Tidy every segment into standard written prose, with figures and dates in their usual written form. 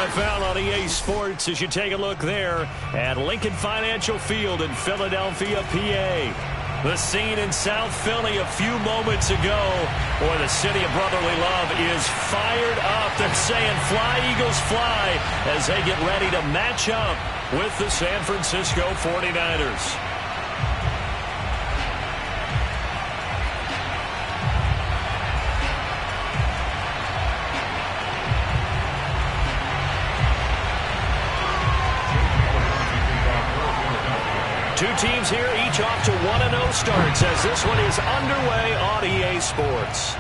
NFL on EA Sports as you take a look there at Lincoln Financial Field in Philadelphia, PA. The scene in South Philly a few moments ago. Boy, the city of brotherly love is fired up. They're saying fly, Eagles, fly as they get ready to match up with the San Francisco 49ers. Two teams here, each off to 1-0 starts as this one is underway on EA Sports.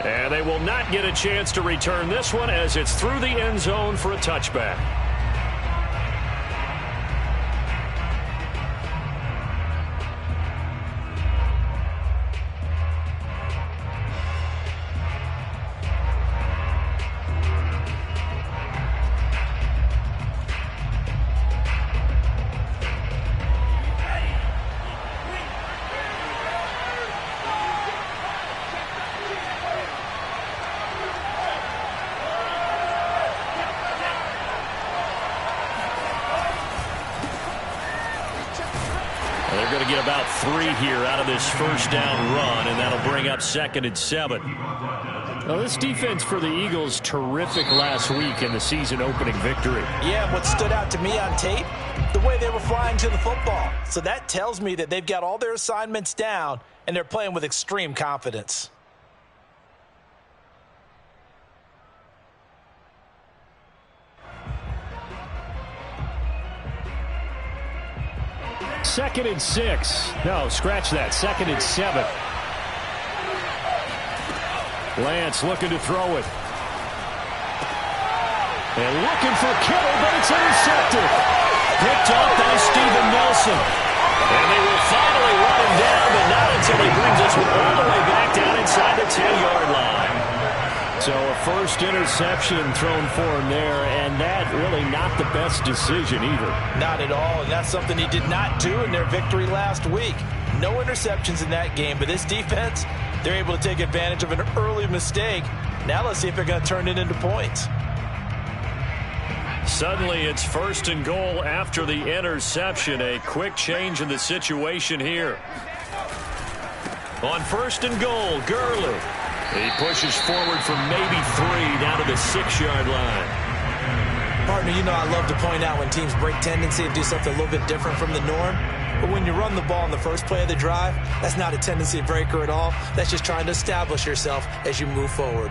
And they will not get a chance to return this one as it's through the end zone for a touchback. They're going to get about 3 here out of this first down run, and that'll bring up 2nd and 7. Well, this defense for the Eagles, terrific last week in the season-opening victory. Yeah, what stood out to me on tape, the way they were flying to the football. So that tells me that they've got all their assignments down, and they're playing with extreme confidence. Second and 6. No, scratch that. 2nd and 7. Lance looking to throw it. And looking for Kittle, but it's intercepted. Picked up by Steven Nelson. And they will finally run him down, but not until he brings us all the way back down inside the 10-yard line. So a first interception thrown for him there, and that really not the best decision either. Not at all, and that's something he did not do in their victory last week. No interceptions in that game, but this defense, they're able to take advantage of an early mistake. Now let's see if they're going to turn it into points. Suddenly it's 1st and goal after the interception. A quick change in the situation here. On 1st and goal, Gurley. He pushes forward for maybe 3 down to the 6-yard line. Partner, you know I love to point out when teams break tendency and do something a little bit different from the norm. But when you run the ball in the first play of the drive, that's not a tendency breaker at all. That's just trying to establish yourself as you move forward.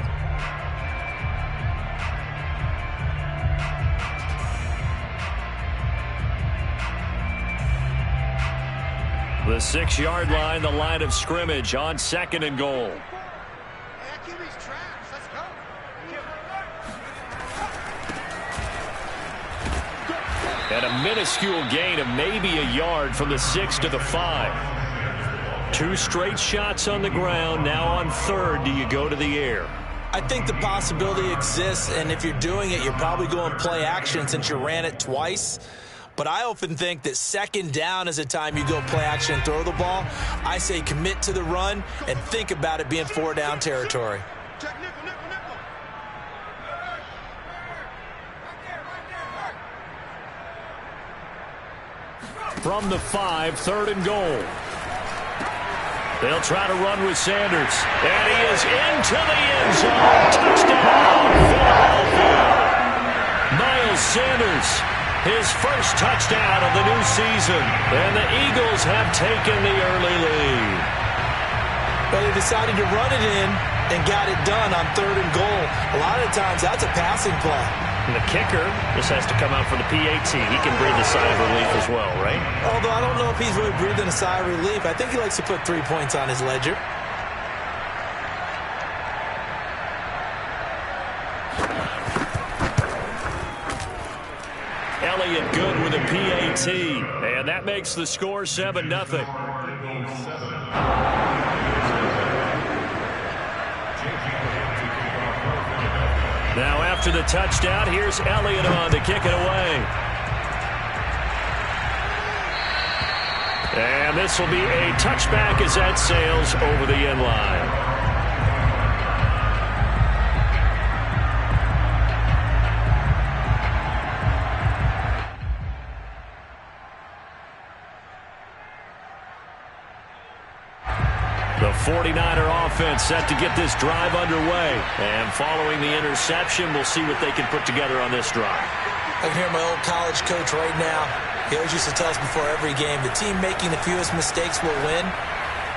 The 6-yard line, the line of scrimmage on 2nd and goal. And a minuscule gain of maybe a yard from the 6 to the 5. 2 straight shots on the ground. Now on 3rd, do you go to the air? I think the possibility exists, and if you're doing it, you're probably going play action since you ran it twice. But I often think that 2nd down is a time you go play action and throw the ball. I say commit to the run and think about it being 4-down territory. From the 5, 3rd and goal. They'll try to run with Sanders. And he is into the end zone. Touchdown, Philadelphia. Miles Sanders, his first touchdown of the new season. And the Eagles have taken the early lead. But they decided to run it in and got it done on 3rd and goal. A lot of times that's a passing play. And the kicker just has to come out for the PAT. He can breathe a sigh of relief as well, right? Although I don't know if he's really breathing a sigh of relief. I think he likes to put 3 points on his ledger. Elliott good with a PAT. And that makes the score 7-0. Now after the touchdown, here's Elliott on to kick it away. And this will be a touchback as that sails over the end line. 49er offense set to get this drive underway. And following the interception, we'll see what they can put together on this drive. I can hear my old college coach right now. He always used to tell us before every game, the team making the fewest mistakes will win.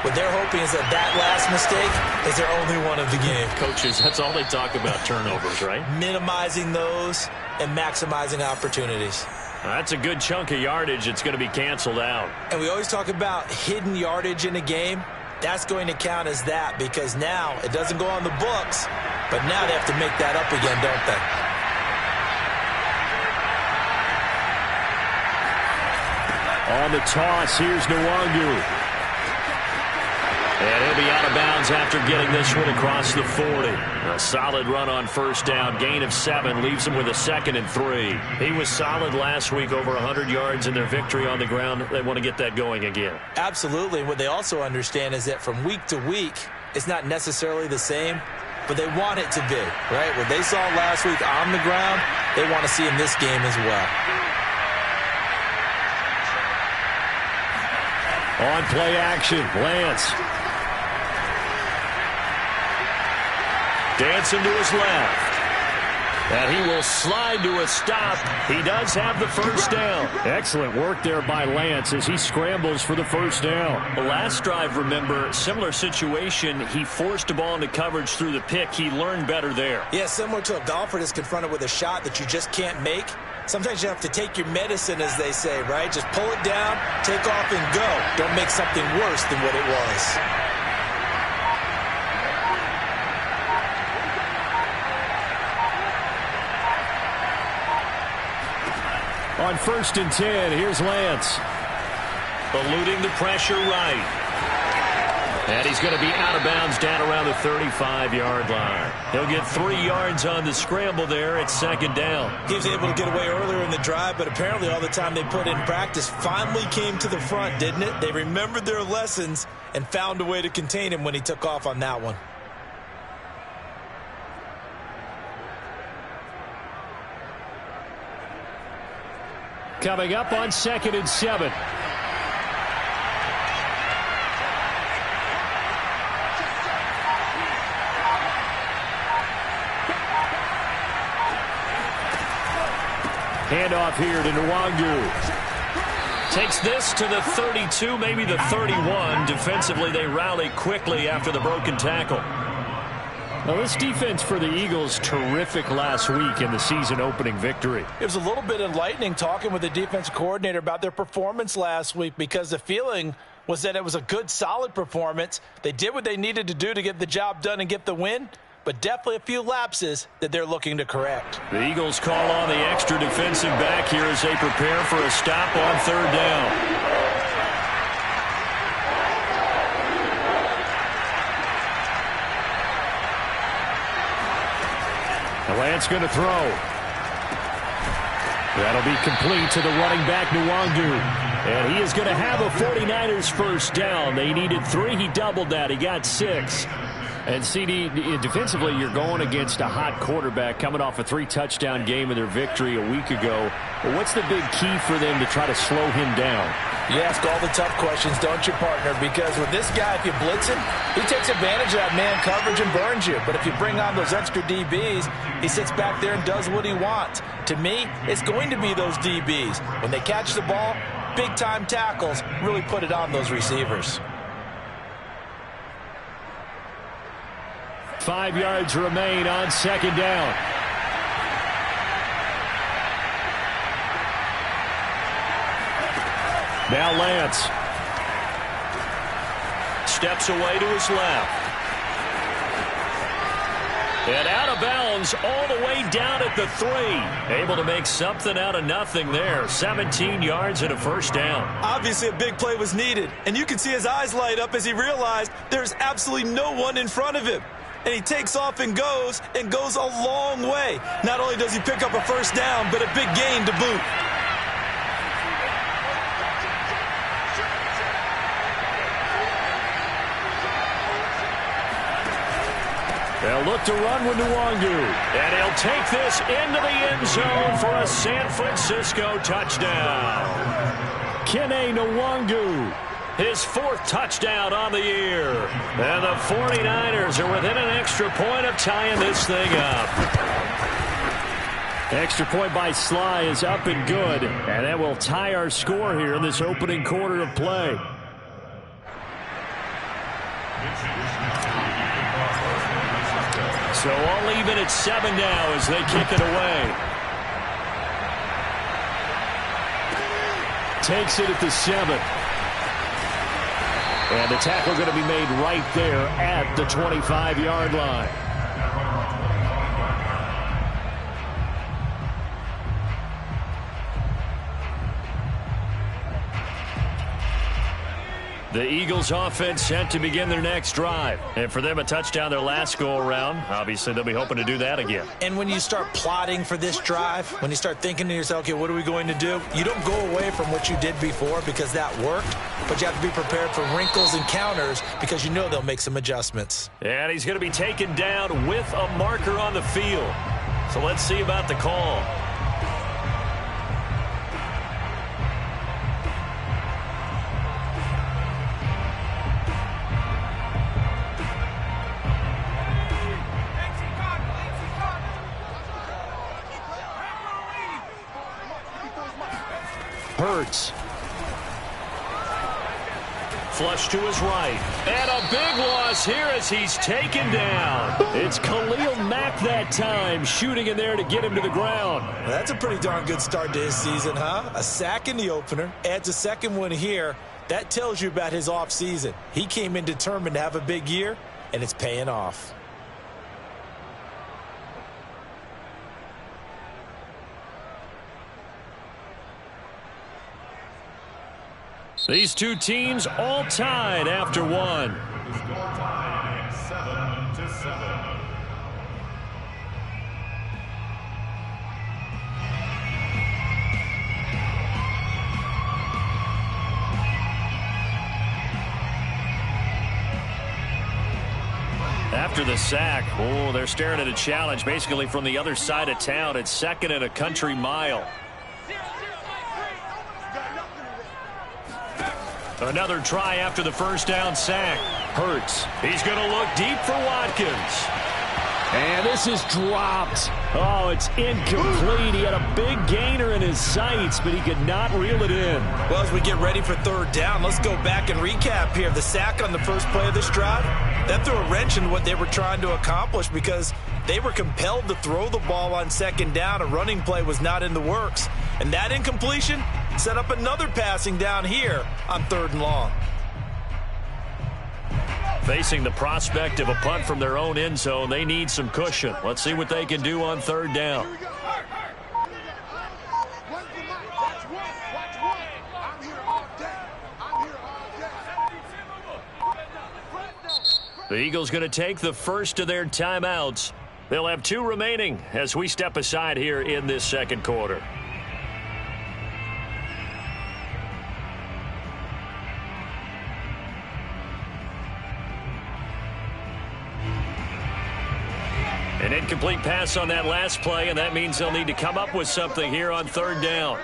What they're hoping is that last mistake is their only one of the game. Coaches, that's all they talk about, turnovers, right? Minimizing those and maximizing opportunities. That's a good chunk of yardage. It's going to be canceled out. And we always talk about hidden yardage in a game. That's going to count as that because now it doesn't go on the books, but now they have to make that up again, don't they? On the toss, here's Nwangu. And he'll be out of bounds after getting this one across the 40. A solid run on first down. Gain of 7 leaves him with a 2nd and 3. He was solid last week, over 100 yards in their victory on the ground. They want to get that going again. Absolutely. What they also understand is that from week to week, it's not necessarily the same, but they want it to be, right? What they saw last week on the ground, they want to see in this game as well. On play action, Lance. Dancing to his left. And he will slide to a stop. He does have the first down. Excellent work there by Lance as he scrambles for the first down. The last drive, remember, similar situation. He forced a ball into coverage through the pick. He learned better there. Yeah, similar to a golfer that's confronted with a shot that you just can't make. Sometimes you have to take your medicine, as they say, right? Just pull it down, take off, and go. Don't make something worse than what it was. On 1st and 10, here's Lance. Eluding the pressure right. And he's going to be out of bounds down around the 35-yard line. He'll get 3 yards on the scramble there at 2nd down. He was able to get away earlier in the drive, but apparently all the time they put in practice finally came to the front, didn't it? They remembered their lessons and found a way to contain him when he took off on that one. Coming up on 2nd and 7. Handoff here to Nwangu. Takes this to the 32, maybe the 31. Defensively, they rally quickly after the broken tackle. Now, this defense for the Eagles, terrific last week in the season-opening victory. It was a little bit enlightening talking with the defensive coordinator about their performance last week because the feeling was that it was a good, solid performance. They did what they needed to do to get the job done and get the win, but definitely a few lapses that they're looking to correct. The Eagles call on the extra defensive back here as they prepare for a stop on 3rd down. Lance going to throw. That'll be complete to the running back, Nwangu. And he is going to have a 49ers first down. They needed 3. He doubled that. He got 6. And CD, defensively, you're going against a hot quarterback coming off a 3-touchdown game in their victory a week ago. But what's the big key for them to try to slow him down? You ask all the tough questions, don't you, partner? Because with this guy, if you blitz him, he takes advantage of that man coverage and burns you. But if you bring on those extra DBs, he sits back there and does what he wants. To me, it's going to be those DBs. When they catch the ball, big-time tackles really put it on those receivers. 5 yards remain on 2nd down. Now Lance. Steps away to his left. And out of bounds all the way down at the 3. Able to make something out of nothing there. 17 yards and a first down. Obviously a big play was needed. And you can see his eyes light up as he realized there's absolutely no one in front of him. And he takes off and goes a long way. Not only does he pick up a first down, but a big gain to boot. They'll look to run with Nwangu. And he'll take this into the end zone for a San Francisco touchdown. Kene Nwangu His 4th touchdown on the year. And the 49ers are within an extra point of tying this thing up. Extra point by Sly is up and good. And that will tie our score here in this opening quarter of play. So all even at 7 now as they kick it away. Takes it at the 7. And the tackle going to be made right there at the 25-yard line. The Eagles offense set to begin their next drive. And for them, a touchdown their last go-around. Obviously, they'll be hoping to do that again. And when you start plotting for this drive, when you start thinking to yourself, okay, what are we going to do? You don't go away from what you did before because that worked. But you have to be prepared for wrinkles and counters because you know they'll make some adjustments. And he's going to be taken down with a marker on the field. So let's see about the call. Hurts. Flush to his right. And a big loss here as he's taken down. It's Khalil Mack that time, shooting in there to get him to the ground. Well, that's a pretty darn good start to his season, huh? A sack in the opener, adds a second one here. That tells you about his offseason. He came in determined to have a big year, and it's paying off. These two teams all tied after one. Score time 7-7. After the sack, they're staring at a challenge basically from the other side of town. It's 2nd and a country mile. Another try after the first down sack. Hurts. He's going to look deep for Watkins. And this is dropped. Oh, it's incomplete. He had a big gainer in his sights, but he could not reel it in. Well, as we get ready for 3rd down, let's go back and recap here. The sack on the first play of this drive, that threw a wrench in what they were trying to accomplish because they were compelled to throw the ball on 2nd down. A running play was not in the works. And that incompletion set up another passing down here on 3rd and long. Facing the prospect of a punt from their own end zone, they need some cushion. Let's see what they can do on 3rd down. The Eagles going to take the first of their timeouts. They'll have 2 remaining as we step aside here in this 2nd quarter. An incomplete pass on that last play, and that means they'll need to come up with something here on 3rd down.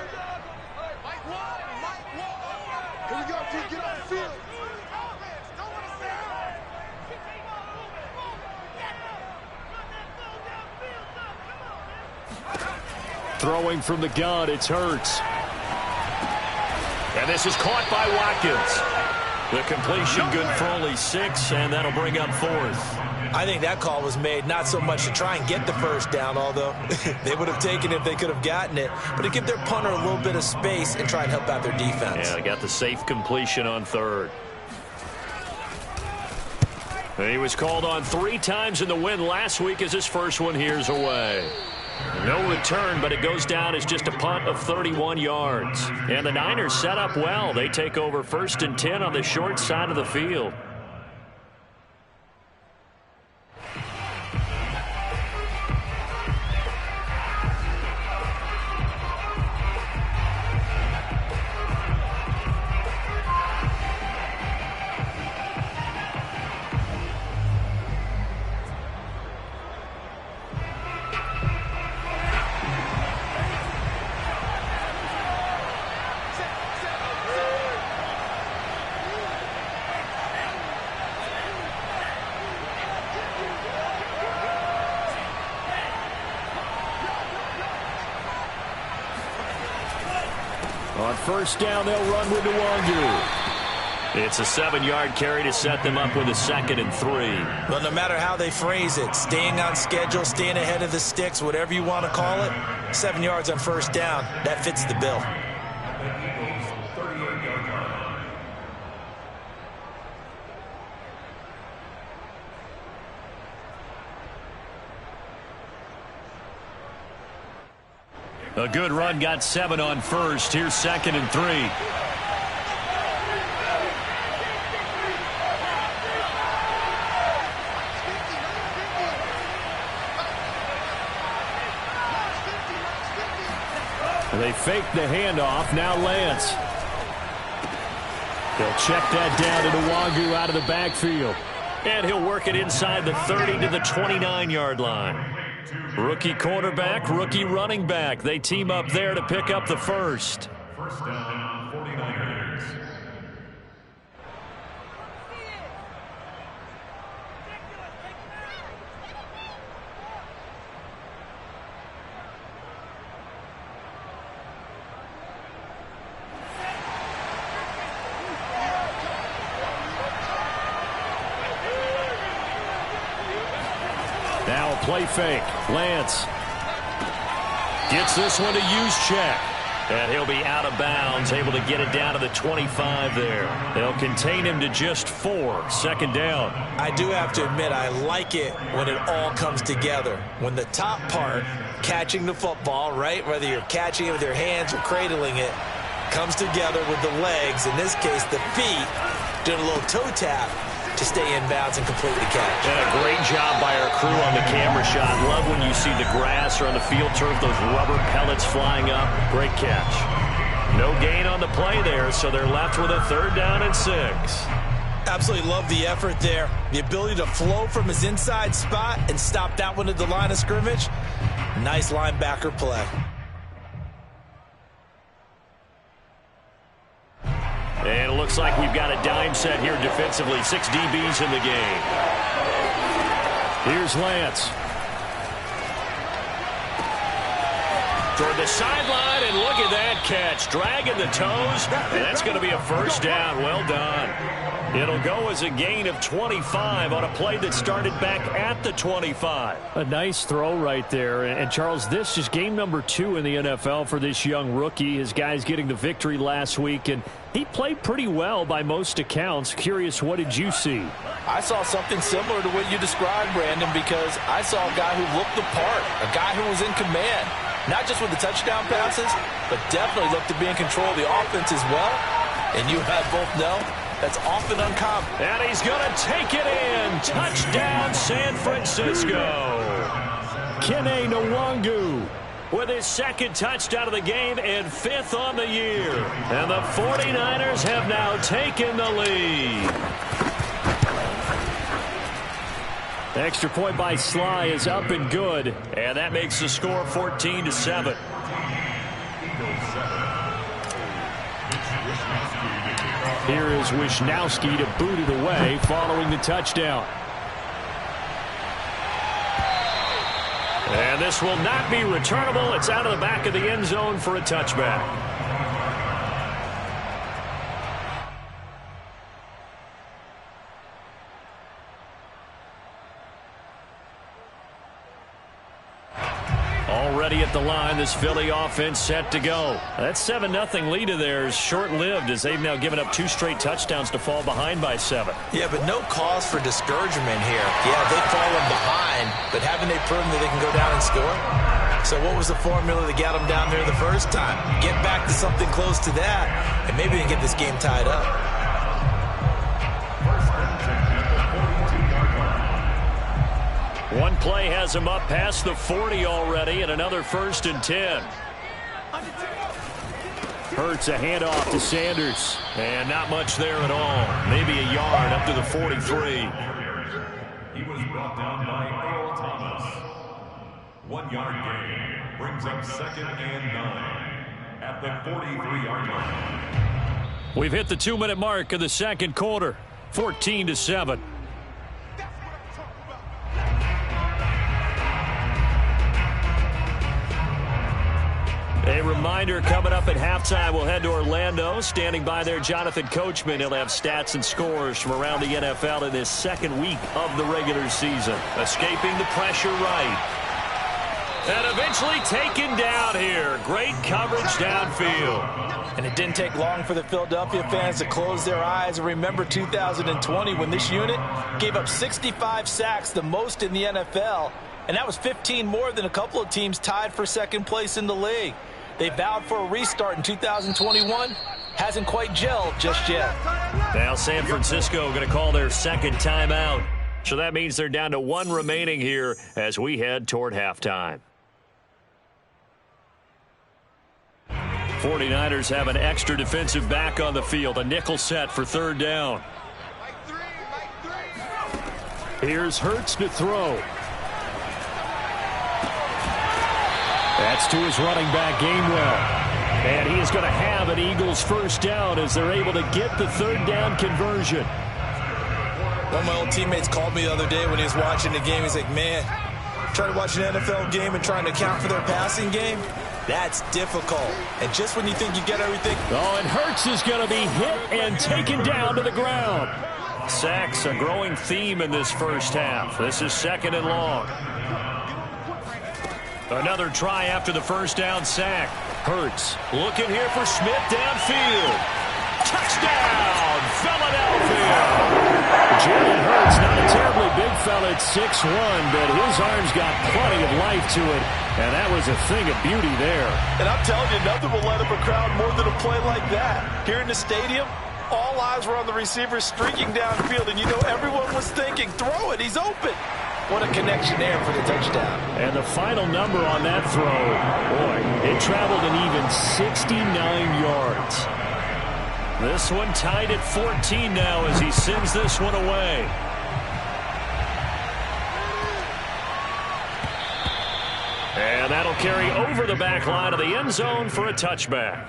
Throwing from the gun, it's Hurts. And this is caught by Watkins. The completion good for only 6, and that'll bring up 4th. I think that call was made not so much to try and get the first down, although they would have taken it if they could have gotten it, but to give their punter a little bit of space and try and help out their defense. Yeah, they got the safe completion on 3rd. He was called on 3 times in the win last week as his first one here's away. No return, but it goes down as just a punt of 31 yards. And the Niners set up well. They take over 1st and 10 on the short side of the field. On first down, they'll run with Nwangu. It's a 7-yard carry to set them up with a 2nd and 3. Well, no matter how they phrase it, staying on schedule, staying ahead of the sticks, whatever you want to call it, 7 yards on first down, that fits the bill. A good run got 7 on first. Here's 2nd and 3. They fake the handoff. Now Lance. They'll check that down to Nwangu out of the backfield. And he'll work it inside the 30 to the 29-yard line. Rookie quarterback, rookie running back. They team up there to pick up the first. First down, 49ers. Now a play fake. Lance gets this one to Juszczyk. And he'll be out of bounds, able to get it down to the 25 there. They'll contain him to just 4. 2nd down. I do have to admit, I like it when it all comes together. When the top part, catching the football, right, whether you're catching it with your hands or cradling it, comes together with the legs, in this case the feet, doing a little toe tap to stay in bounds and complete the catch. And a great job by our crew on the camera shot. Love when you see the grass or on the field turf, those rubber pellets flying up. Great catch. No gain on the play there, so they're left with a 3rd down and 6. Absolutely love the effort there. The ability to flow from his inside spot and stop that one at the line of scrimmage. Nice linebacker play. And it looks like we've got a dime set here defensively. 6 DBs in the game. Here's Lance. Toward the sideline, and look at that catch. Dragging the toes, and that's going to be a first down. Well done. It'll go as a gain of 25 on a play that started back at the 25. A nice throw right there. And Charles, this is game number 2 in the NFL for this young rookie. His guys getting the victory last week, and he played pretty well by most accounts. Curious, what did you see? I saw something similar to what you described, Brandon, because I saw a guy who looked the part, a guy who was in command, not just with the touchdown passes, but definitely looked to be in control of the offense as well. And you and I both know that's often uncommon. And he's going to take it in. Touchdown, San Francisco. Kene Nwangu with his 2nd touchdown of the game and 5th on the year. And the 49ers have now taken the lead. The extra point by Sly is up and good. And that makes the score 14-7. Here is Wisnowski to boot it away following the touchdown. And this will not be returnable. It's out of the back of the end zone for a touchback. Already at the line, this Philly offense set to go. That 7-0 lead of theirs short-lived as they've now given up 2 straight touchdowns to fall behind by 7. Yeah, but no cause for discouragement here. Yeah, they've fallen behind, but haven't they proven that they can go down and score? So what was the formula that got them down there the first time? Get back to something close to that, and maybe they can get this game tied up. One play has him up past the 40 already, and another 1st and 10. Hurts a handoff to Sanders, and not much there at all. Maybe a yard up to the 43. He was brought down by Earl Thomas. 1-yard gain brings up 2nd and 9 at the 43-yard line. We've hit the 2-minute mark of the 2nd quarter, 14-7. A reminder, coming up at halftime, we'll head to Orlando. Standing by there, Jonathan Coachman. He'll have stats and scores from around the NFL in this second week of the regular season. Escaping the pressure right. And eventually taken down here. Great coverage downfield. And it didn't take long for the Philadelphia fans to close their eyes and remember 2020 when this unit gave up 65 sacks, the most in the NFL. And that was 15 more than a couple of teams tied for second place in the league. They vowed for a restart in 2021. Hasn't quite gelled just yet. Now San Francisco going to call their second timeout. So that means they're down to one remaining here as we head toward halftime. 49ers have an extra defensive back on the field. A nickel set for third down. Here's Hurts to throw. That's to his running back, Gainwell. And he is going to have an Eagles first down as they're able to get the third down conversion. One of my old teammates called me the other day when he was watching the game. He's like, man, trying to watch an NFL game and trying to account for their passing game, that's difficult. And just when you think you get everything. Oh, and Hurts is going to be hit and taken down to the ground. Sacks, a growing theme in this first half. This is second and long. Another try after the first down sack. Hurts looking here for Smith downfield. Touchdown, Philadelphia. Jalen Hurts, not a terribly big fella at 6'1", but his arms got plenty of life to it, and that was a thing of beauty there. And I'm telling you, nothing will light up a crowd more than a play like that. Here in the stadium, all eyes were on the receiver streaking downfield, and you know everyone was thinking, throw it, he's open. What a connection there for the touchdown. And the final number on that throw, boy, it traveled an even 69 yards. This one tied at 14 now as he sends this one away. And that'll carry over the back line of the end zone for a touchback.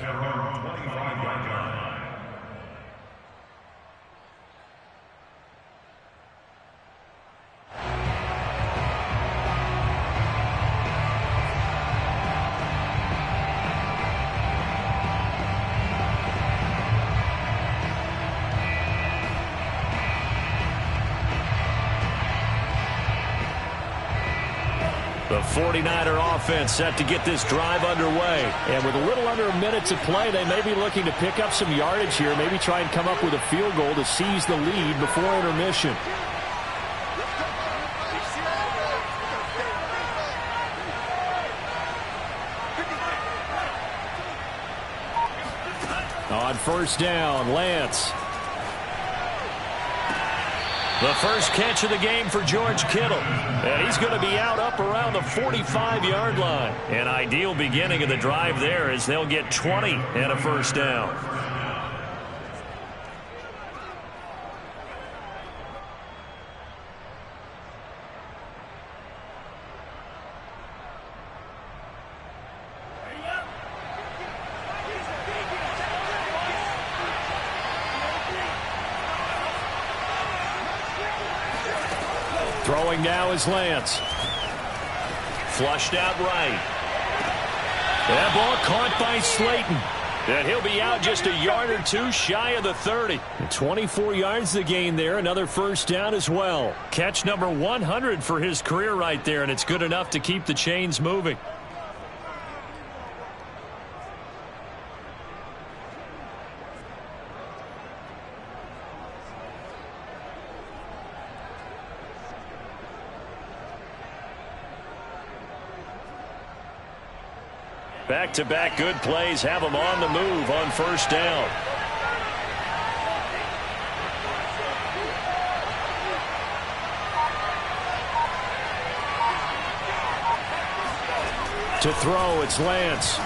The 49er offense set to get this drive underway. And with a little under a minute to play, they may be looking to pick up some yardage here, maybe try and come up with a field goal to seize the lead before intermission. On first down, Lance. The first catch of the game for George Kittle. And he's going to be out up around the 45-yard line. An ideal beginning of the drive there as they'll get 20 and a first down. Throwing now is Lance. Flushed out right. That ball caught by Slayton. And he'll be out just a yard or two shy of the 30. 24 yards to gain there. Another first down as well. Catch number 100 for his career right there, and it's good enough to keep the chains moving. Back-to-back good plays have them on the move on first down. To throw, it's Lance.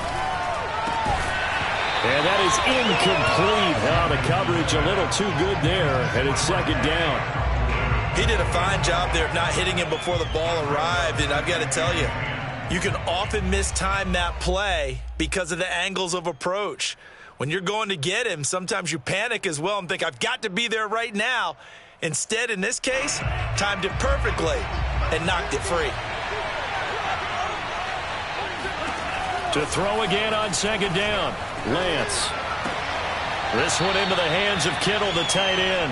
And that is incomplete. Now the coverage a little too good there, and it's second down. He did a fine job there of not hitting him before the ball arrived, and I've got to tell you, you can often mistime that play because of the angles of approach. When you're going to get him, sometimes you panic as well and think, I've got to be there right now. Instead, in this case, timed it perfectly and knocked it free. To throw again on second down. Lance. This one into the hands of Kittle, the tight end.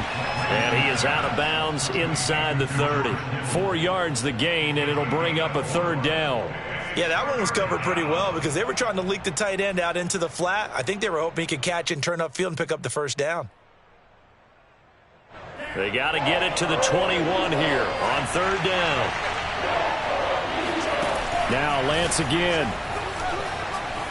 And he is out of bounds inside the 30. 4 yards the gain, and it'll bring up a third down. Yeah, that one was covered pretty well because they were trying to leak the tight end out into the flat. I think they were hoping he could catch and turn upfield and pick up the first down. They got to get it to the 21 here on third down. Now Lance again.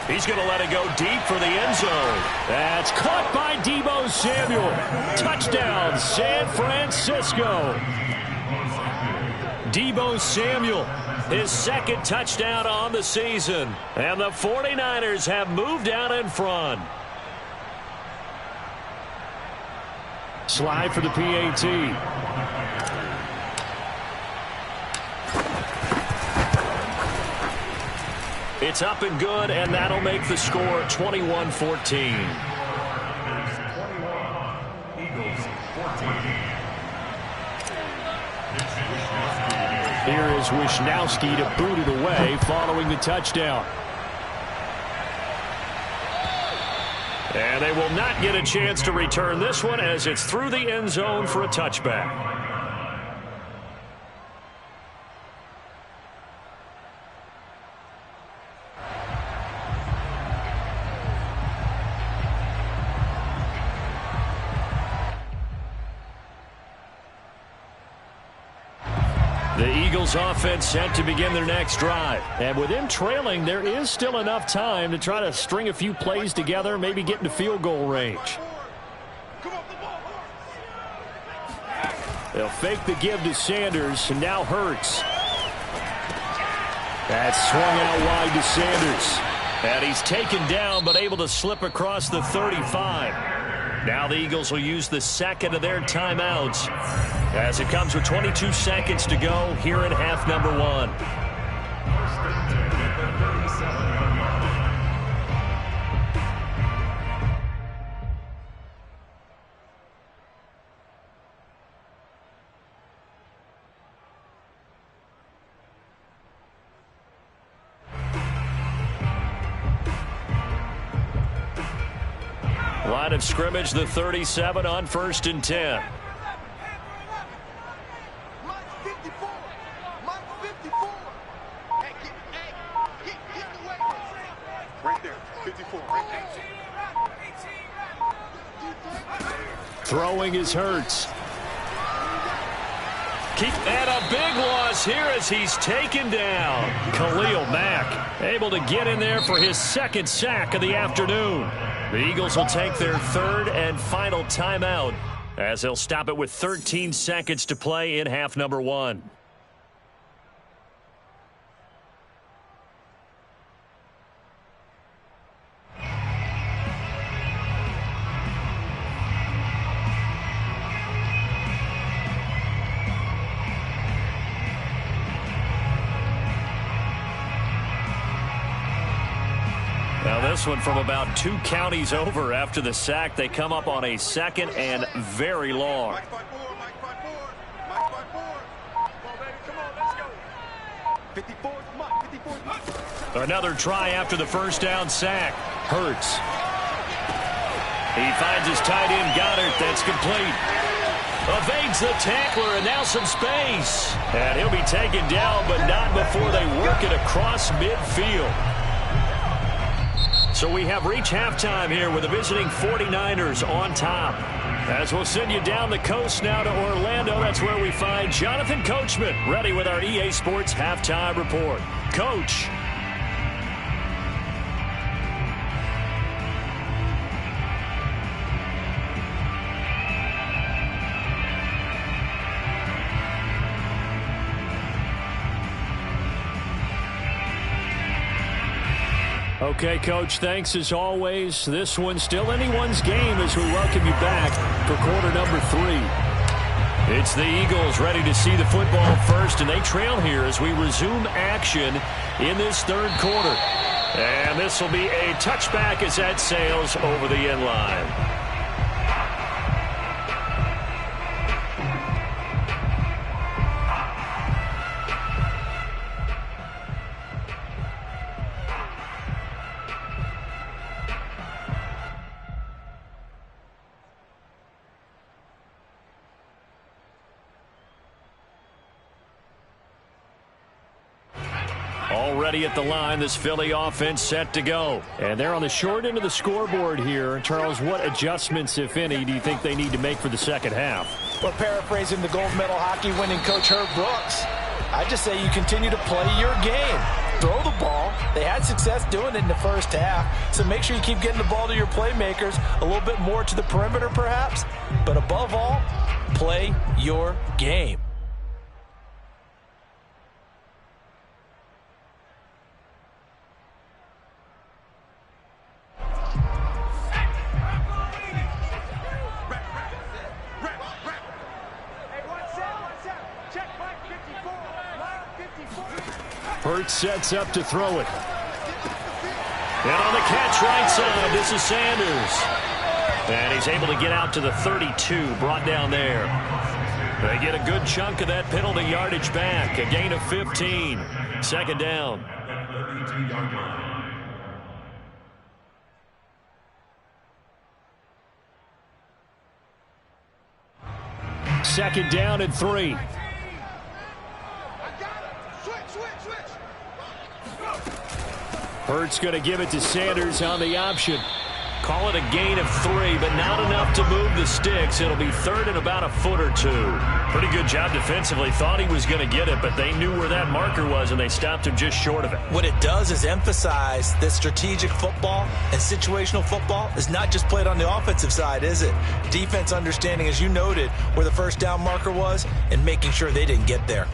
He's going to let it go deep for the end zone. That's caught by Deebo Samuel. Touchdown, San Francisco. Deebo Samuel, his second touchdown on the season. And the 49ers have moved out in front. Slide for the PAT. It's up and good, and that'll make the score 21-14. Here is Wisnowski to boot it away following the touchdown. And they will not get a chance to return this one as it's through the end zone for a touchback. The Eagles offense set to begin their next drive. And with them trailing, there is still enough time to try to string a few plays together, maybe get into field goal range. They'll fake the give to Sanders, and now Hurts. That's swung out wide to Sanders. And he's taken down, but able to slip across the 35. Now the Eagles will use the second of their timeouts as it comes with 22 seconds to go here in half number 1. Line of scrimmage, the 37 on 1st and 10. Throwing is Hurts. And a big loss here as he's taken down. Khalil Mack able to get in there for his second sack of the afternoon. The Eagles will take their third and final timeout as they'll stop it with 13 seconds to play in half number 1. Now this one from about 2 counties over after the sack. They come up on a second and very long. Another try after the first down sack. Hurts. He finds his tight end Goddard. That's complete. Evades the tackler and now some space. And he'll be taken down, but not before they work it across midfield. So we have reached halftime here with the visiting 49ers on top. As we'll send you down the coast now to Orlando, that's where we find Jonathan Coachman ready with our EA Sports Halftime Report. Coach. Okay, Coach, thanks as always. This one's still anyone's game as we welcome you back for quarter number 3. It's the Eagles ready to see the football first, and they trail here as we resume action in this third quarter. And this will be a touchback as that sails over the end line. ready at the line. This Philly offense set to go. And they're on the short end of the scoreboard here. Charles, what adjustments, if any, do you think they need to make for the second half? Well, paraphrasing the gold medal hockey winning coach Herb Brooks, I just say you continue to play your game. Throw the ball. They had success doing it in the first half, so make sure you keep getting the ball to your playmakers, a little bit more to the perimeter perhaps, but above all, play your game. Hurts sets up to throw it. And on the catch right side, this is Sanders. And he's able to get out to the 32, brought down there. They get a good chunk of that penalty yardage back. A gain of 15. Second down. Second down and 3. Hurts going to give it to Sanders on the option. Call it a gain of 3, but not enough to move the sticks. It'll be third and about a foot or two. Pretty good job defensively. Thought he was going to get it, but they knew where that marker was, and they stopped him just short of it. What it does is emphasize that strategic football and situational football is not just played on the offensive side, is it? Defense understanding, as you noted, where the first down marker was and making sure they didn't get there.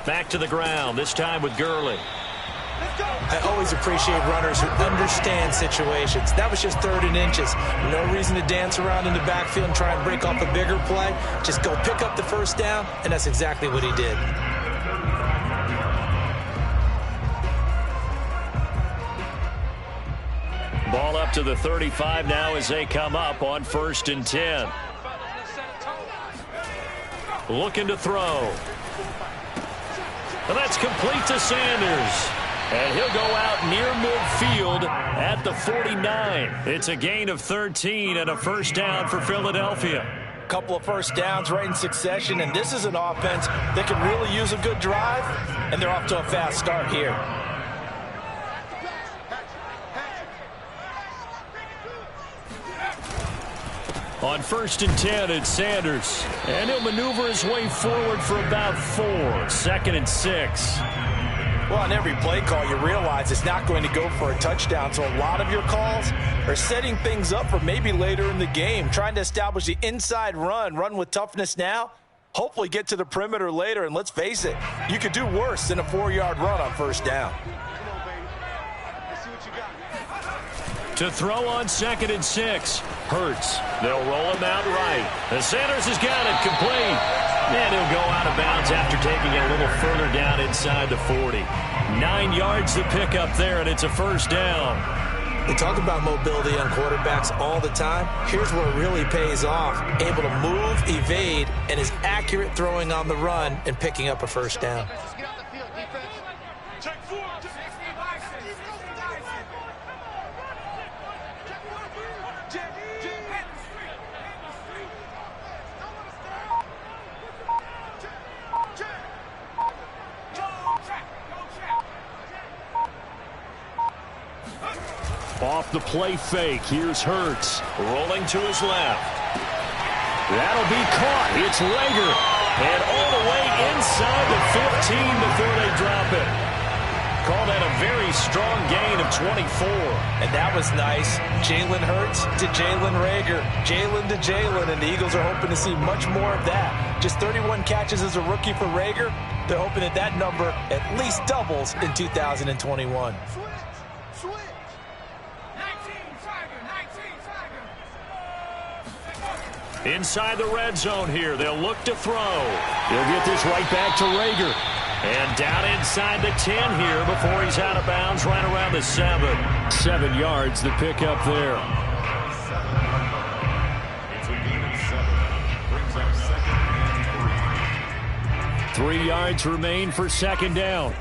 Back to the ground, this time with Gurley. I always appreciate runners who understand situations. That was just 3rd and inches. No reason to dance around in the backfield and try and break off a bigger play. Just go pick up the first down, and that's exactly what he did. Ball up to the 35 now as they come up on 1st and 10. Looking to throw. And that's complete to Sanders. And he'll go out near midfield at the 49. It's a gain of 13 and a first down for Philadelphia. Couple of first downs right in succession, and this is an offense that can really use a good drive, and they're off to a fast start here. On 1st and 10, it's Sanders. And he'll maneuver his way forward for about 4. 2nd and 6. Well, on every play call, you realize it's not going to go for a touchdown. So a lot of your calls are setting things up for maybe later in the game, trying to establish the inside run with toughness now, hopefully get to the perimeter later. And let's face it, you could do worse than a 4-yard run on first down. To throw on 2nd and 6. Hurts. They'll roll him out right. And Sanders has got it complete. And he'll go out of bounds after taking it a little further down inside the 40. 9 yards to pick up there, and it's a first down. We talk about mobility on quarterbacks all the time. Here's where it really pays off. Able to move, evade, and is accurate throwing on the run and picking up a first down. Off the play fake, here's Hurts. Rolling to his left. That'll be caught. It's Rager. And all the way inside the 15 before they drop it. Call that a very strong gain of 24. And that was nice. Jalen Hurts to Jalen Rager. Jalen to Jalen. And the Eagles are hoping to see much more of that. Just 31 catches as a rookie for Rager. They're hoping that that number at least doubles in 2021. Inside the red zone here. They'll look to throw. He'll get this right back to Rager. And down inside the 10 here before he's out of bounds right around the 7. 7 yards to pick up there. It's a gain of 7. Brings up 2nd and 3. 3 yards remain for second down.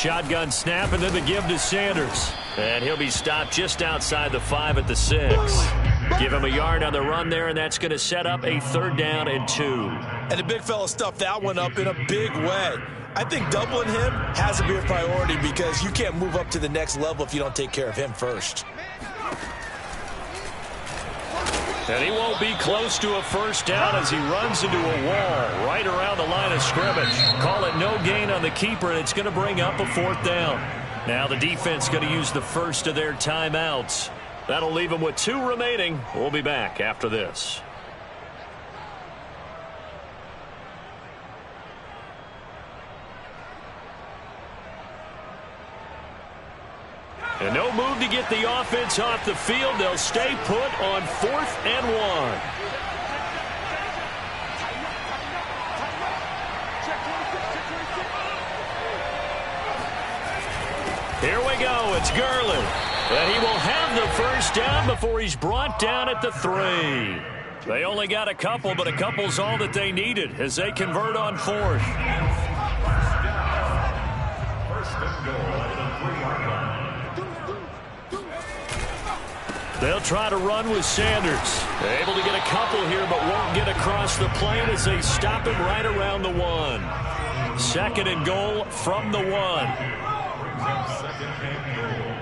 shotgun snap, and then the give to Sanders. And he'll be stopped just outside the 5 at the 6. Give him a yard on the run there, and that's going to set up a 3rd down and 2. And the big fella stuffed that one up in a big way. I think doubling him has to be a priority because you can't move up to the next level if you don't take care of him first. And he won't be close to a 1st down as he runs into a wall right around the line of scrimmage. Call it no gain on the keeper, and it's going to bring up a 4th down. Now the defense going to use the first of their timeouts. That'll leave them with 2 remaining. We'll be back after this. And no move to get the offense off the field. They'll stay put on 4th and 1. Here we go. It's Gurley. And he will have the 1st down before he's brought down at the 3. They only got a couple, but a couple's all that they needed as they convert on 4th. 1st and goal at the 3-yard line. They'll try to run with Sanders. They're able to get a couple here, but won't get across the plane as they stop him right around the 1. 2nd and goal from the 1. Brings up 2nd and goal.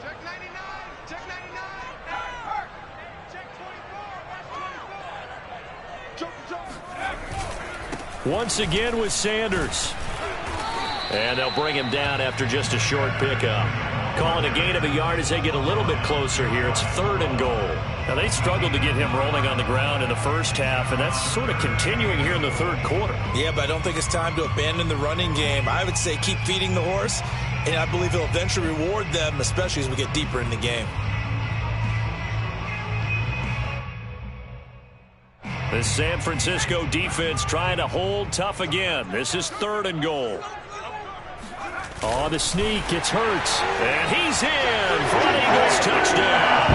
Check 99. Check 99. Check 24. Watch 24. Once again with Sanders. And they'll bring him down after just a short pickup. Calling a gain of a yard as they get a little bit closer here. It's 3rd and goal. Now, they struggled to get him rolling on the ground in the first half, and that's sort of continuing here in the 3rd quarter. Yeah, but I don't think it's time to abandon the running game. I would say keep feeding the horse, and I believe he'll eventually reward them, especially as we get deeper in the game. The San Francisco defense trying to hold tough again. This is 3rd and goal. Oh, the sneak. It's Hurts. And he's in for an Eagles touchdown.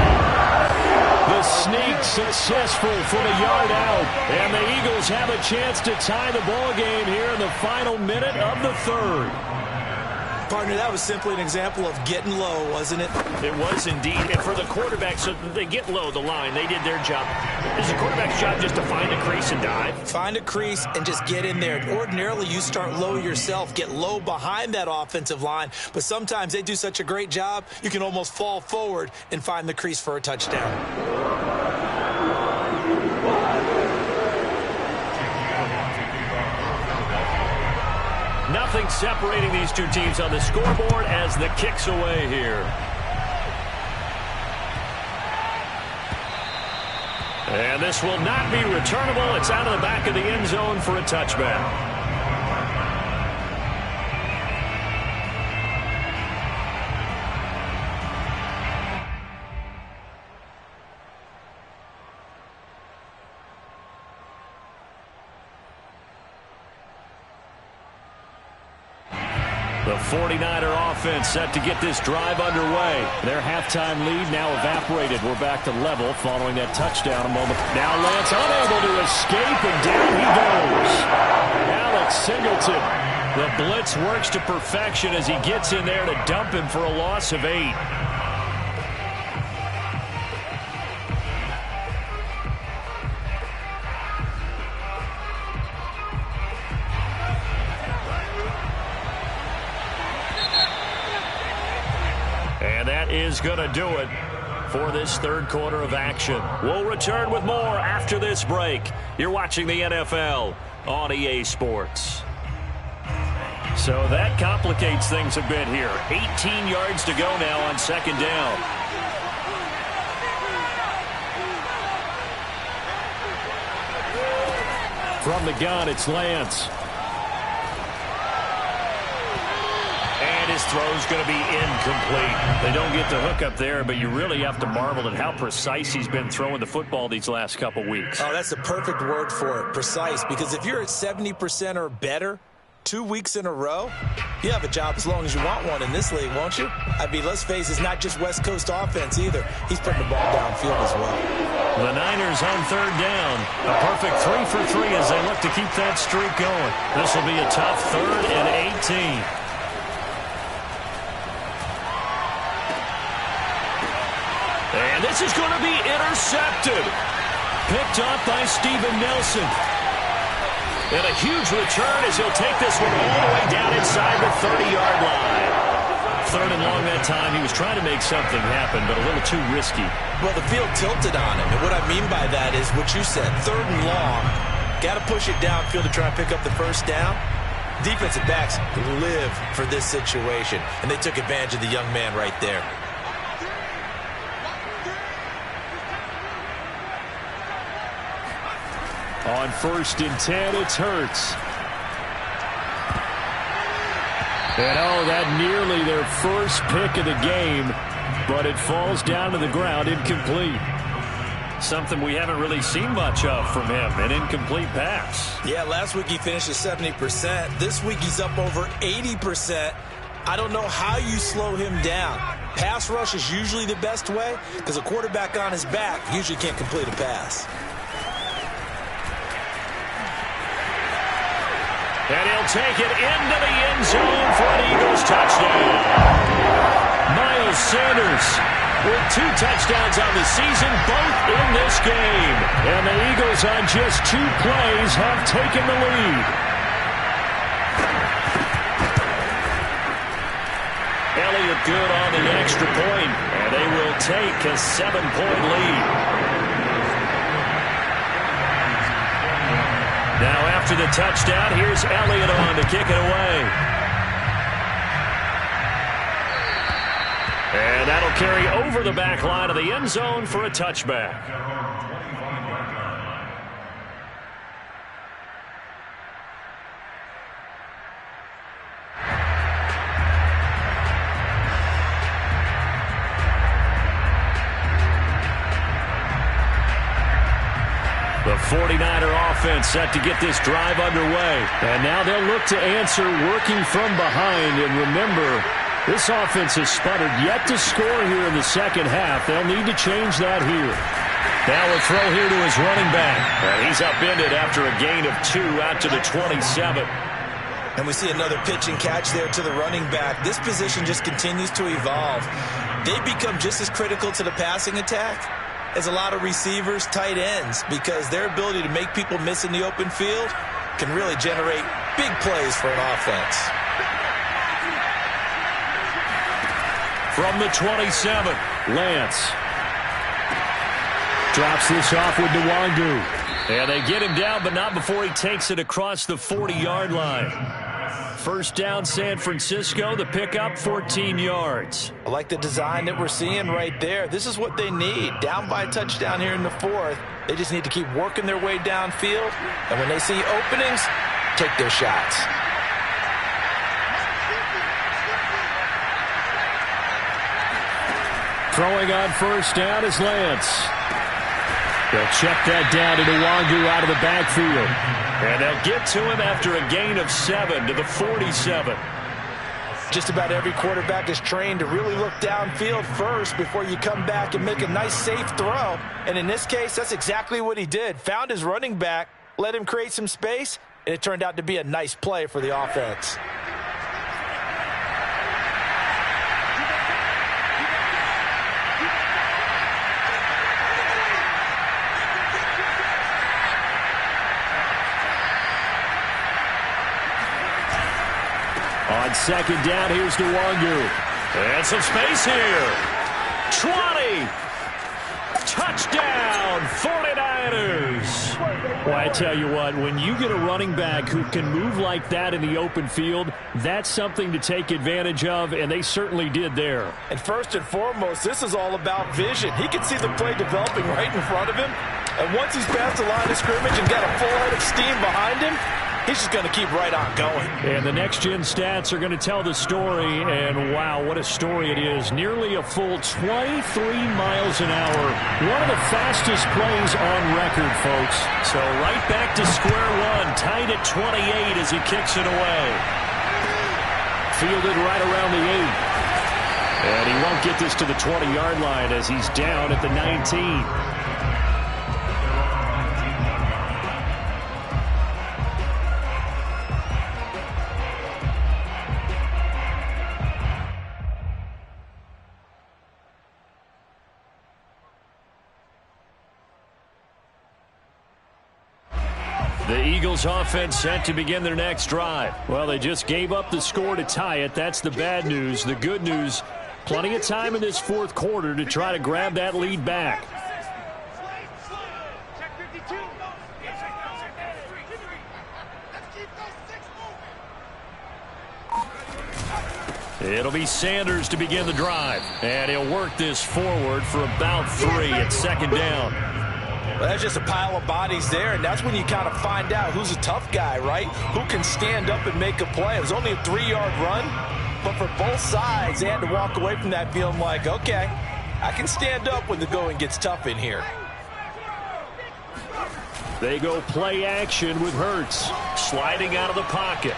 The sneak successful from a yard out. And the Eagles have a chance to tie the ball game here in the final minute of the 3rd. Partner, that was simply an example of getting low, wasn't it? It was indeed. And for the quarterback, so they get low the line. They did their job. It's the quarterback's job just to find a crease and dive. Find a crease and just get in there. Ordinarily, you start low yourself, get low behind that offensive line. But sometimes they do such a great job, you can almost fall forward and find the crease for a touchdown. Nothing separating these two teams on the scoreboard as the kick's away here. And this will not be returnable. It's out of the back of the end zone for a touchback. The 49er offense set to get this drive underway. Their halftime lead now evaporated. We're back to level following that touchdown a moment. Now Lance unable to escape, and down he goes. Alex Singleton. The blitz works to perfection as he gets in there to dump him for a loss of 8. And that is going to do it for this 3rd quarter of action. We'll return with more after this break. You're watching the NFL on EA Sports. So that complicates things a bit here. 18 yards to go now on 2nd down. From the gun, it's Lance. And his throw's going to be incomplete. They don't get the hook up there, but you really have to marvel at how precise he's been throwing the football these last couple weeks. Oh, that's the perfect word for it, precise. Because if you're at 70% or better 2 weeks in a row, you have a job as long as you want one in this league, won't you? I mean, let's face it, it's not just West Coast offense either. He's putting the ball downfield as well. The Niners on 3rd down. A perfect 3 for 3 as they look to keep that streak going. This will be a tough 3rd and 18. And this is going to be intercepted. Picked off by Steven Nelson. And a huge return as he'll take this one all the way down inside the 30-yard line. 3rd and long that time. He was trying to make something happen, but a little too risky. Well, the field tilted on him. And what I mean by that is what you said. 3rd and long. Got to push it downfield to try and pick up the first down. Defensive backs live for this situation. And they took advantage of the young man right there. On 1st and 10, it's Hurts. And that nearly their first pick of the game, but it falls down to the ground incomplete. Something we haven't really seen much of from him, an incomplete pass. Yeah, last week he finished at 70%. This week he's up over 80%. I don't know how you slow him down. Pass rush is usually the best way because a quarterback on his back usually can't complete a pass. And he'll take it into the end zone for an Eagles touchdown. Miles Sanders with 2 touchdowns on the season, both in this game. And the Eagles on just 2 plays have taken the lead. Elliott good on the extra point, and they will take a 7-point lead. Now after the touchdown, here's Elliott on to kick it away. And that'll carry over the back line of the end zone for a touchback. The 49er offense set to get this drive underway. And now they'll look to answer working from behind. And remember, this offense has sputtered yet to score here in the second half. They'll need to change that here. Now a throw here to his running back. And he's upended after a gain of 2 out to the 27. And we see another pitch and catch there to the running back. This position just continues to evolve. They become just as critical to the passing attack as a lot of receivers, tight ends, because their ability to make people miss in the open field can really generate big plays for an offense. From the 27, Lance drops this off with Nwangu. And they get him down, but not before he takes it across the 40-yard line. First down, San Francisco. The pickup, 14 yards. I like the design that we're seeing right there. This is what they need. Down by a touchdown here in the 4th. They just need to keep working their way downfield. And when they see openings, take their shots. Throwing on first down is Lance. They'll check that down to Nwangu out of the backfield. And they'll get to him after a gain of 7 to the 47. Just about every quarterback is trained to really look downfield first before you come back and make a nice, safe throw. And in this case, that's exactly what he did. Found his running back, let him create some space, and it turned out to be a nice play for the offense. On second down, here's Nwangu. And some space here. 20. Touchdown, 49ers. Well, I tell you what, when you get a running back who can move like that in the open field, that's something to take advantage of, and they certainly did there. And first and foremost, this is all about vision. He can see the play developing right in front of him, and once he's past the line of scrimmage and got a full head of steam behind him, he's just going to keep right on going. And the next-gen stats are going to tell the story, and wow, what a story it is. Nearly a full 23 miles an hour. One of the fastest plays on record, folks. So right back to square one, tied at 28 as he kicks it away. Fielded right around the 8. And he won't get this to the 20-yard line as he's down at the 19. The Eagles offense set to begin their next drive. Well, they just gave up the score to tie it. That's the bad news. The good news, plenty of time in this fourth quarter to try to grab that lead back. It'll be Sanders to begin the drive. And he'll work this forward for about 3 at second down. Well, that's just a pile of bodies there, and that's when you kind of find out who's a tough guy, right? Who can stand up and make a play. It was only a 3-yard run, but for both sides, they had to walk away from that feeling like, okay, I can stand up when the going gets tough in here. They go play action with Hurts. Sliding out of the pocket.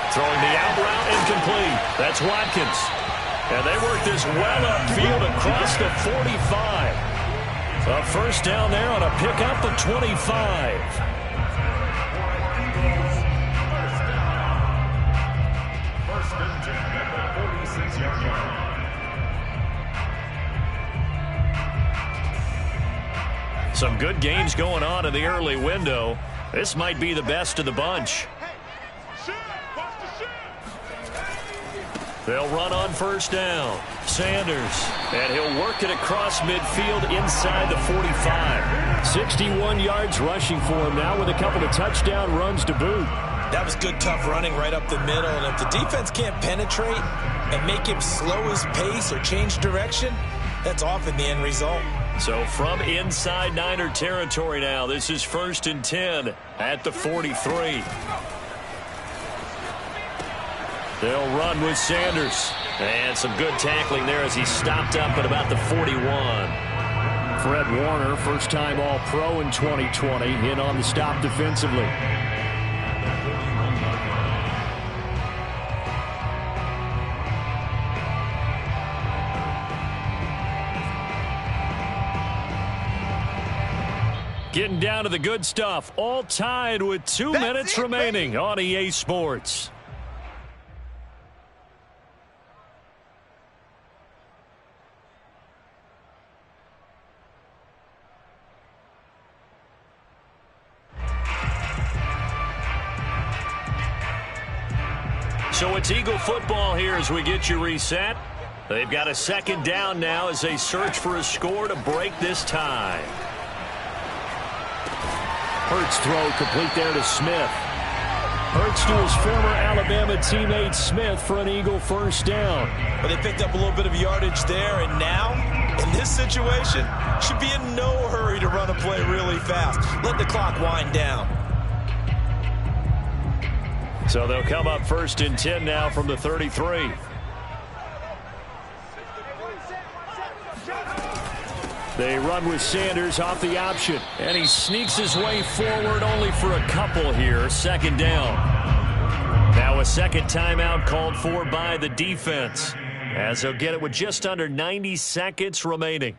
Throwing the out route incomplete. That's Watkins. And they work this well upfield across the 45. A first down there on a pickup of 25. First and 10 at the 46-yard line. Some good games going on in the early window. This might be the best of the bunch. They'll run on first down. Sanders, and he'll work it across midfield inside the 45. 61 yards rushing for him now with a couple of touchdown runs to boot. That was good, tough running right up the middle, and if the defense can't penetrate and make him slow his pace or change direction, that's often the end result. So from inside Niner territory now, this is first and 10 at the 43. They'll run with Sanders. And some good tackling there as he stopped up at about the 41. Fred Warner, first-time All-Pro in 2020, in on the stop defensively. Getting down to the good stuff, all tied with 2 minutes remaining on EA Sports. So it's Eagle football here as we get you reset. They've got a second down now as they search for a score to break this tie. Hurts throw complete there to Smith. Hurts to his former Alabama teammate Smith for an Eagle first down. But they picked up a little bit of yardage there, and now, in this situation, should be in no hurry to run a play really fast. Let the clock wind down. So they'll come up first and 10 now from the 33. They run with Sanders off the option, and he sneaks his way forward only for a couple here. Second down. Now a second timeout called for by the defense, as they'll get it with just under 90 seconds remaining.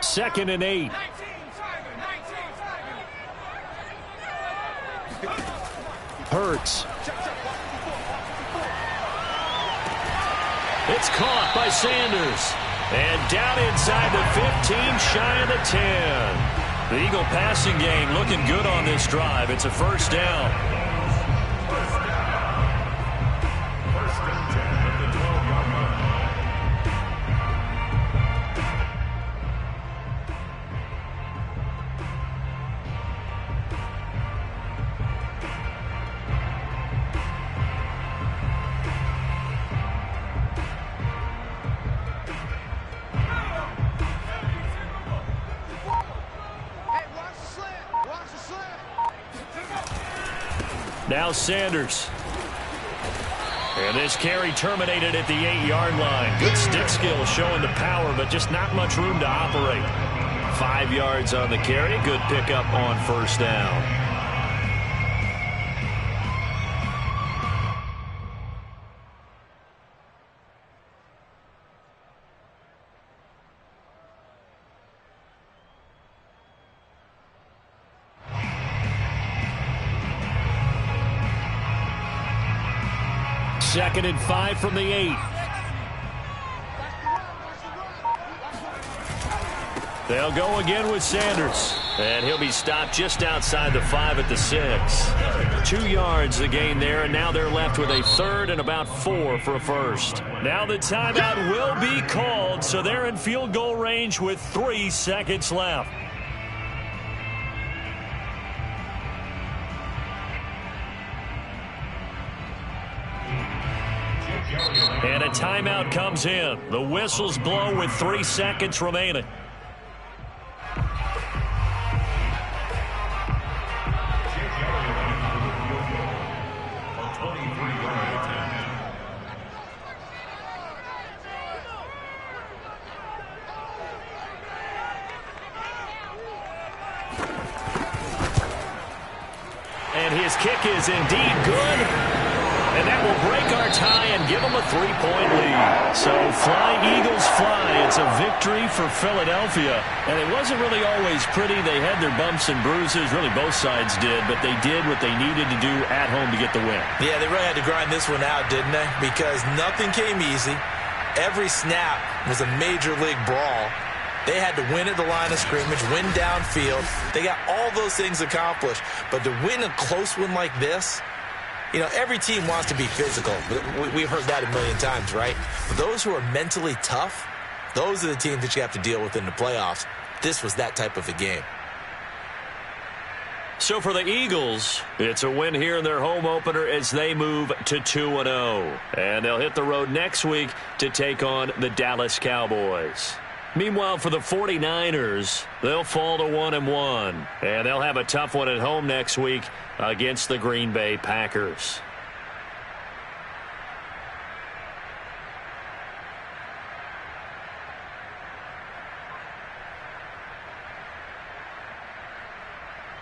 Second and 8. Hurts. It's caught by Sanders. And down inside the 15, shy of the 10. The Eagle passing game looking good on this drive. It's a first down. First and 10 at the 12-yard line. Now Sanders. And this carry terminated at the 8-yard line. Good stick skill showing the power, but just not much room to operate. 5 yards on the carry. Good pickup on first down. 2nd and 5 from the 8. They'll go again with Sanders. And he'll be stopped just outside the 5 at the 6. 2 yards the gain there, and now they're left with a 3rd and about 4 for a first. Now the timeout will be called, so they're in field goal range with 3 seconds left. And a timeout comes in. The whistles blow with 3 seconds remaining. And his kick is indeed good. And that will break our tie and give them a 3-point lead. So fly, Eagles, fly. It's a victory for Philadelphia. And it wasn't really always pretty. They had their bumps and bruises. Really, both sides did. But they did what they needed to do at home to get the win. Yeah, they really had to grind this one out, didn't they? Because nothing came easy. Every snap was a major league brawl. They had to win at the line of scrimmage, win downfield. They got all those things accomplished. But to win a close one like this, you know, every team wants to be physical. We've heard that a million times, right? But those who are mentally tough, those are the teams that you have to deal with in the playoffs. This was that type of a game. So for the Eagles, it's a win here in their home opener as they move to 2-0. And they'll hit the road next week to take on the Dallas Cowboys. Meanwhile, for the 49ers, they'll fall to 1-1. And they'll have a tough one at home next week against the Green Bay Packers.